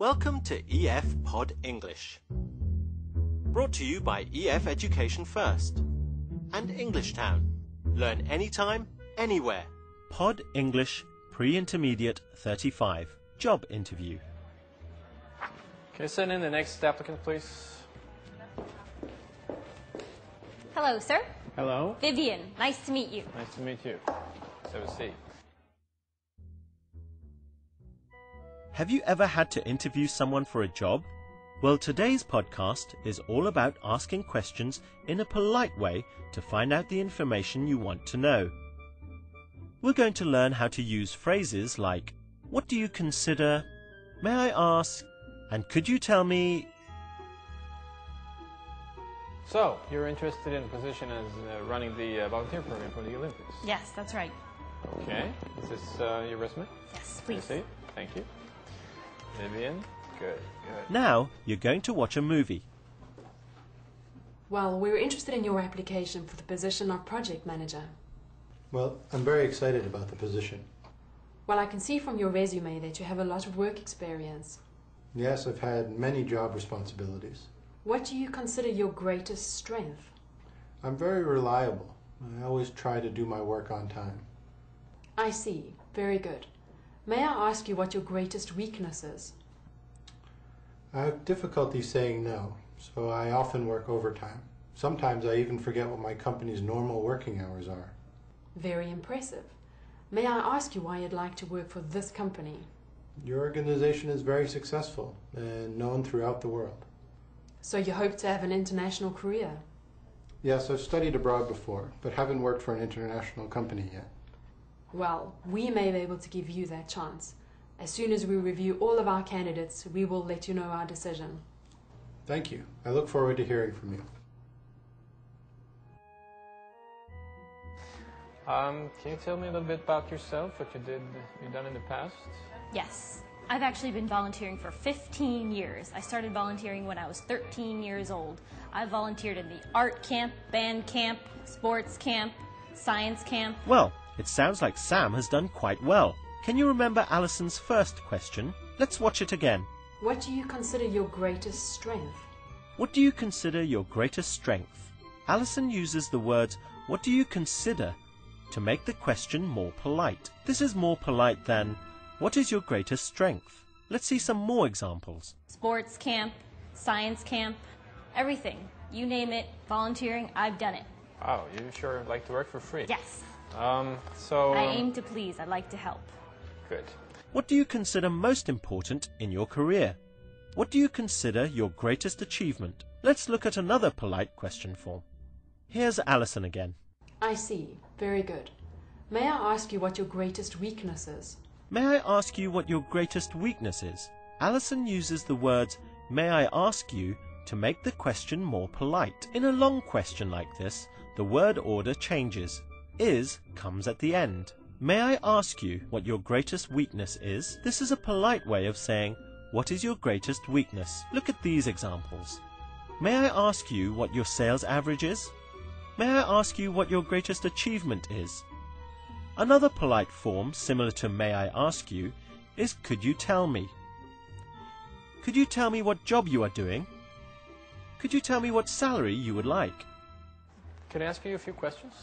Welcome to EF Pod English. Brought to you by EF Education First and English Town. Learn anytime, anywhere. Pod English Pre-Intermediate 35. Job interview. Okay, send in the next applicant, please. Hello, sir. Hello. Vivian, nice to meet you. Nice to meet you. Let's have a seat. Have you ever had to interview someone for a job? Well, today's podcast is all about asking questions in a polite way to find out the information you want to know. We're going to learn how to use phrases like, what do you consider? May I ask? And could you tell me? So, you're interested in a position as running the volunteer program for the Olympics? Yes, that's right. Okay. Is this your resume? Yes, Can I please. see it? Thank you. Vivian? Good, good. Now you're going to watch a movie. Well, we were interested in your application for the position of project manager. Well, I'm very excited about the position. Well, I can see from your resume that you have a lot of work experience. Yes, I've had many job responsibilities. What do you consider your greatest strength? I'm very reliable. I always try to do my work on time. I see. Very good. May I ask you what your greatest weakness is? I have difficulty saying no, so I often work overtime. Sometimes I even forget what my company's normal working hours are. Very impressive. May I ask you why you'd like to work for this company? Your organization is very successful and known throughout the world. So you hope to have an international career? Yes, I've studied abroad before, but haven't worked for an international company yet. Well, we may be able to give you that chance. As soon as we review all of our candidates, we will let you know our decision. Thank you. I look forward to hearing from you. Can you tell me a little bit about yourself, what you've done in the past? Yes. I've actually been volunteering for 15 years. I started volunteering when I was 13 years old. I volunteered in the art camp, band camp, sports camp, science camp. Well, it sounds like Sam has done quite well. Can you remember Alison's first question? Let's watch it again. What do you consider your greatest strength? What do you consider your greatest strength? Alison uses the words, what do you consider, to make the question more polite. This is more polite than, what is your greatest strength? Let's see some more examples. Sports camp, science camp, everything. You name it, volunteering, I've done it. Wow, you sure like to work for free? Yes. I aim to please. I like to help. Good. What do you consider most important in your career? What do you consider your greatest achievement? Let's look at another polite question form. Here's Alison again. I see. Very good. May I ask you what your greatest weakness is? May I ask you what your greatest weakness is? Alison uses the words, may I ask you, to make the question more polite. In a long question like this, the word order changes. Is comes at the end. May I ask you what your greatest weakness is? This is a polite way of saying, what is your greatest weakness? Look at these examples. May I ask you what your sales average is? May I ask you what your greatest achievement is? Another polite form similar to may I ask you is could you tell me? Could you tell me what job you are doing? Could you tell me what salary you would like? Can I ask you a few questions?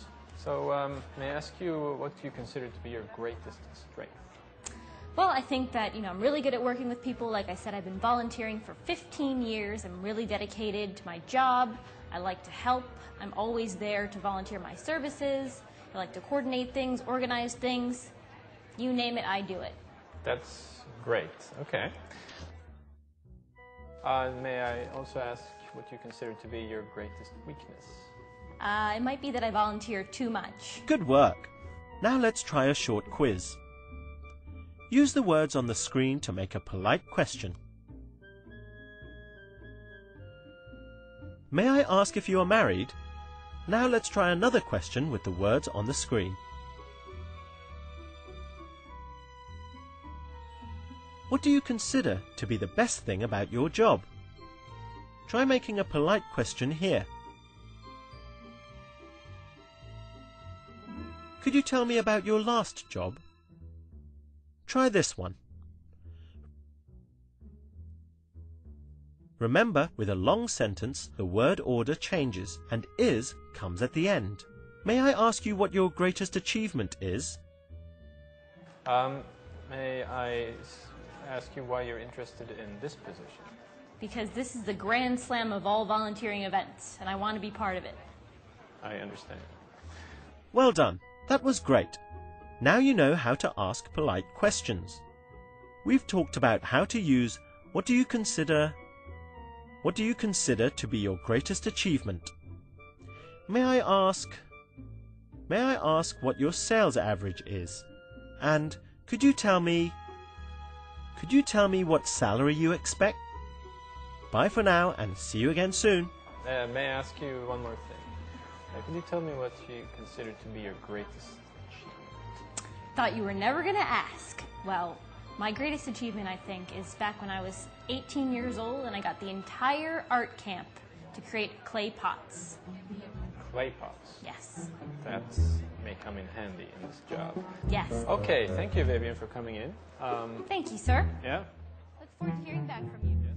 So, may I ask you what you consider to be your greatest strength? Well, I think that, I'm really good at working with people. Like I said, I've been volunteering for 15 years. I'm really dedicated to my job. I like to help. I'm always there to volunteer my services. I like to coordinate things, organize things. You name it, I do it. That's great. Okay. May I also ask what you consider to be your greatest weakness? It might be that I volunteer too much. Good work. Now let's try a short quiz. Use the words on the screen to make a polite question. May I ask if you are married? Now let's try another question with the words on the screen. What do you consider to be the best thing about your job? Try making a polite question here. Could you tell me about your last job? Try this one. Remember, with a long sentence, the word order changes and is comes at the end. May I ask you what your greatest achievement is? May I ask you why you're interested in this position? Because this is the grand slam of all volunteering events, and I want to be part of it. I understand. Well done. That was great. Now you know how to ask polite questions. We've talked about how to use what do you consider to be your greatest achievement? May I ask what your sales average is? And could you tell me what salary you expect? Bye for now and see you again soon. May I ask you one more thing? Could you tell me what you consider to be your greatest achievement? Thought you were never going to ask. Well, my greatest achievement, I think, is back when I was 18 years old and I got the entire art camp to create clay pots. Clay pots? Yes. That may come in handy in this job. Yes. Okay, thank you, Vivian, for coming in. Thank you, sir. Yeah? Look forward to hearing back from you. Yes.